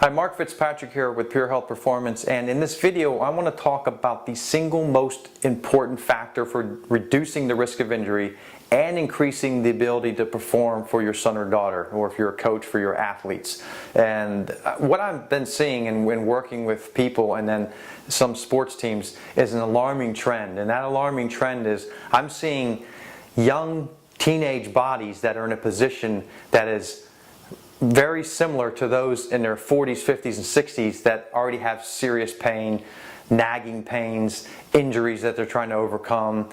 Hi, Mark Fitzpatrick here with Pure Health Performance, and in this video I want to talk about the single most important factor for reducing the risk of injury and increasing the ability to perform for your son or daughter, or if you're a coach, for your athletes. And what I've been seeing and when working with people and then some sports teams is an alarming trend, and that alarming trend is I'm seeing young teenage bodies that are in a position that is very similar to those in their 40s, 50s, and 60s that already have serious pain, nagging pains, injuries that they're trying to overcome,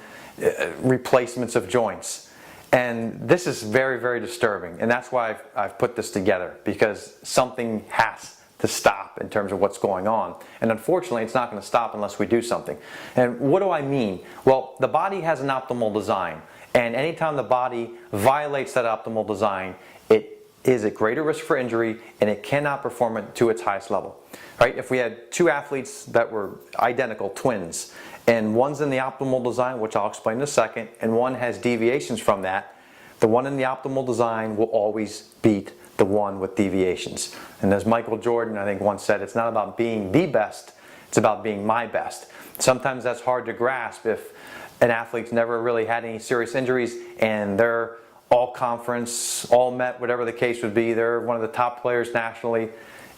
replacements of joints. And this is very, very disturbing. And that's why I've put this together, because something has to stop in terms of what's going on. And unfortunately, it's not going to stop unless we do something. And what do I mean? Well, the body has an optimal design. And anytime the body violates that optimal design, it is at greater risk for injury, and it cannot perform it to its highest level. Right? If we had two athletes that were identical, twins, and one's in the optimal design, which I'll explain in a second, and one has deviations from that, the one in the optimal design will always beat the one with deviations. And as Michael Jordan, I think, once said, it's not about being the best, it's about being my best. Sometimes that's hard to grasp if an athlete's never really had any serious injuries and they're all conference, all met, whatever the case would be. They're one of the top players nationally.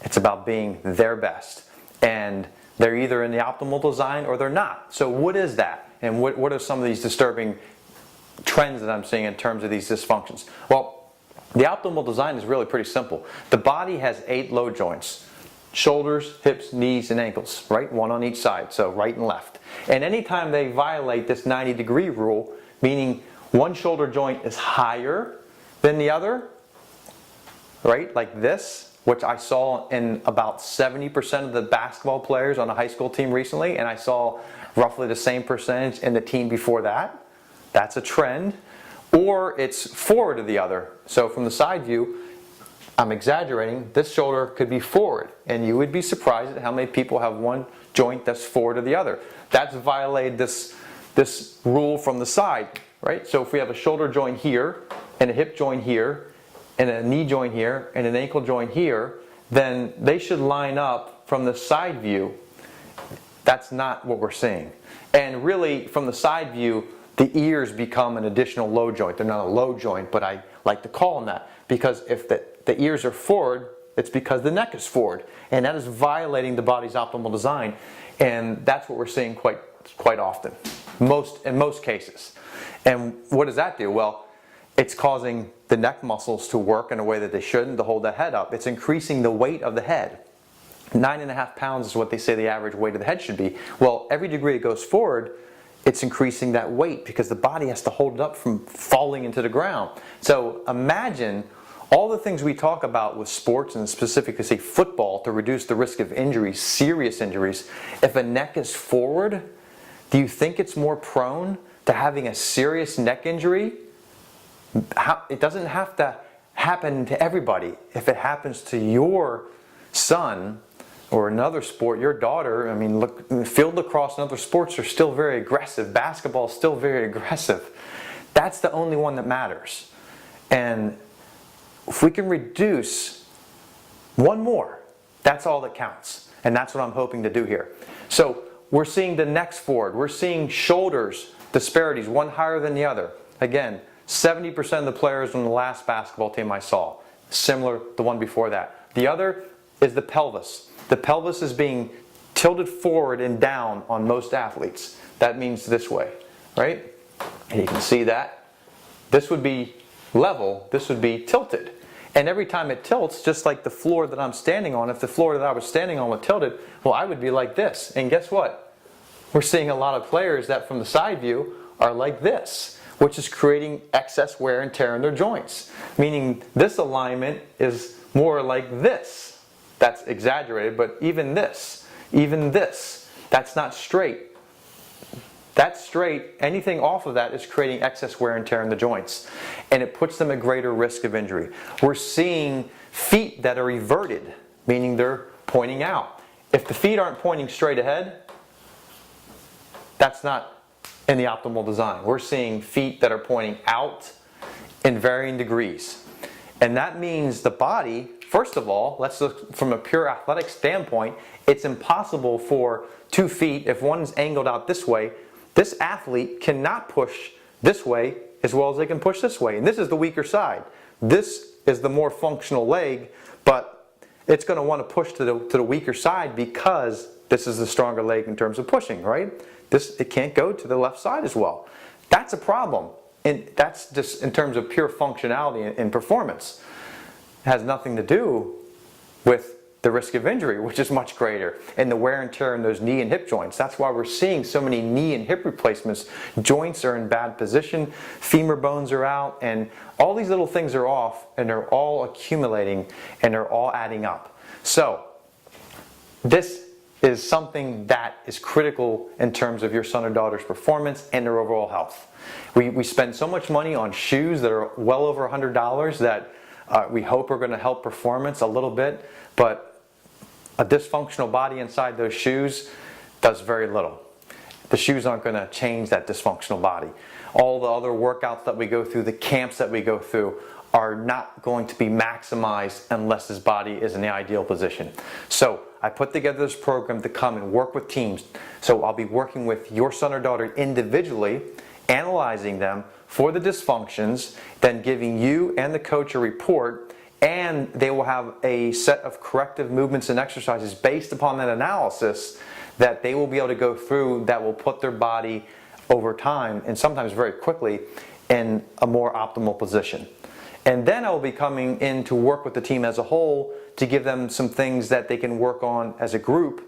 It's about being their best. And they're either in the optimal design or they're not. So what is that? And what are some of these disturbing trends that I'm seeing in terms of these dysfunctions? Well, the optimal design is really pretty simple. The body has 8 load joints: shoulders, hips, knees, and ankles, right? One on each side, so right and left. And anytime they violate this 90-degree rule, meaning one shoulder joint is higher than the other, right, like this, which I saw in about 70% of the basketball players on a high school team recently, and I saw roughly the same percentage in the team before that. That's a trend. Or it's forward of the other. So from the side view, I'm exaggerating, this shoulder could be forward, and you would be surprised at how many people have one joint that's forward of the other. That's violated this rule from the side. Right? So if we have a shoulder joint here, and a hip joint here, and a knee joint here, and an ankle joint here, then they should line up from the side view. That's not what we're seeing. And really, from the side view, the ears become an additional load joint. They're not a load joint, but I like to call them that, because if the ears are forward, it's because the neck is forward. And that is violating the body's optimal design. And that's what we're seeing quite often, in most cases. And what does that do? Well, it's causing the neck muscles to work in a way that they shouldn't, to hold the head up. It's increasing the weight of the head. 9.5 pounds is what they say the average weight of the head should be. Well, every degree it goes forward, it's increasing that weight because the body has to hold it up from falling into the ground. So imagine all the things we talk about with sports, and specifically say football, to reduce the risk of injuries, serious injuries. If a neck is forward, do you think it's more prone to having a serious neck injury? It doesn't have to happen to everybody. If it happens to your son or another sport, your daughter, I mean, look, field lacrosse and other sports are still very aggressive. Basketball is still very aggressive. That's the only one that matters. And if we can reduce one more, that's all that counts. And that's what I'm hoping to do here. So we're seeing the necks forward. We're seeing shoulders disparities, one higher than the other. Again, 70% of the players on the last basketball team I saw, similar to the one before that. The other is the pelvis. The pelvis is being tilted forward and down on most athletes. That means this way, right? And you can see that. This would be level, this would be tilted. And every time it tilts, just like the floor that I'm standing on, if the floor that I was standing on was tilted, well, I would be like this. And guess what? We're seeing a lot of players that from the side view are like this, which is creating excess wear and tear in their joints. Meaning this alignment is more like this. That's exaggerated, but even this, that's not straight. That's straight. Anything off of that is creating excess wear and tear in the joints. And it puts them at greater risk of injury. We're seeing feet that are reverted, meaning they're pointing out. If the feet aren't pointing straight ahead, that's not in the optimal design. We're seeing feet that are pointing out in varying degrees. And that means the body, first of all, let's look from a pure athletic standpoint. It's impossible for 2 feet, if one's angled out this way, this athlete cannot push this way as well as they can push this way. And this is the weaker side. This is the more functional leg, but it's going to want to push to the weaker side because this is the stronger leg in terms of pushing, right? It can't go to the left side as well. That's a problem. And that's just in terms of pure functionality and performance. It has nothing to do with the risk of injury, which is much greater, and the wear and tear in those knee and hip joints. That's why we're seeing so many knee and hip replacements. Joints are in bad position, femur bones are out, and all these little things are off, and they're all accumulating, and they're all adding up. So this is something that is critical in terms of your son or daughter's performance and their overall health. We spend so much money on shoes that are well over $100 that we hope are going to help performance a little bit, but a dysfunctional body inside those shoes does very little. The shoes aren't going to change that dysfunctional body. All the other workouts that we go through, the camps that we go through, are not going to be maximized unless his body is in the ideal position. So I put together this program to come and work with teams. So I'll be working with your son or daughter individually, analyzing them for the dysfunctions, then giving you and the coach a report, and they will have a set of corrective movements and exercises based upon that analysis that they will be able to go through that will put their body over time, and sometimes very quickly, in a more optimal position. And then I will be coming in to work with the team as a whole to give them some things that they can work on as a group,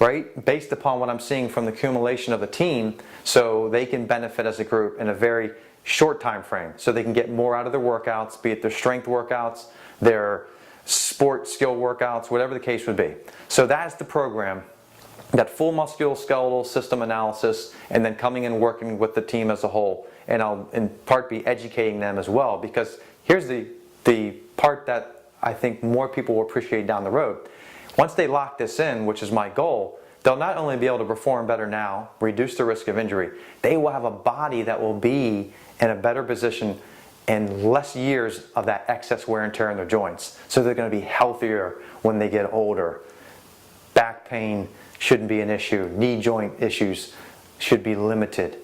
right, based upon what I'm seeing from the accumulation of the team, so they can benefit as a group in a very short time frame, so they can get more out of their workouts, be it their strength workouts, their sport skill workouts, whatever the case would be. So that's the program, that full musculoskeletal system analysis, and then coming and working with the team as a whole. And I'll in part be educating them as well, because here's the part that I think more people will appreciate down the road. Once they lock this in, which is my goal, they'll not only be able to perform better now, reduce the risk of injury, they will have a body that will be in a better position and less years of that excess wear and tear in their joints. So they're going to be healthier when they get older. Back pain shouldn't be an issue. Knee joint issues should be limited,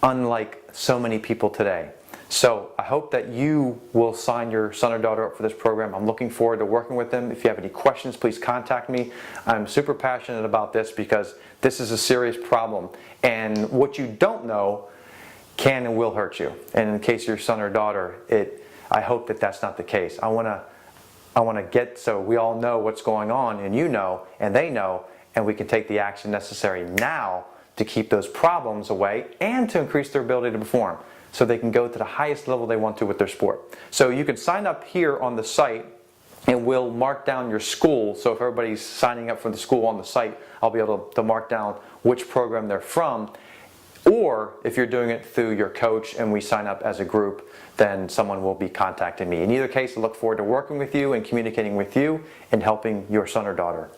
unlike so many people today. So I hope that you will sign your son or daughter up for this program. I'm looking forward to working with them. If you have any questions, please contact me. I'm super passionate about this because this is a serious problem. And what you don't know can and will hurt you. And in case your son or daughter, I hope that that's not the case. I want to get so we all know what's going on, and you know, and they know, and we can take the action necessary now to keep those problems away and to increase their ability to perform, so they can go to the highest level they want to with their sport. So you can sign up here on the site, and we'll mark down your school. So if everybody's signing up for the school on the site, I'll be able to mark down which program they're from. Or if you're doing it through your coach and we sign up as a group, then someone will be contacting me. In either case, I look forward to working with you and communicating with you and helping your son or daughter.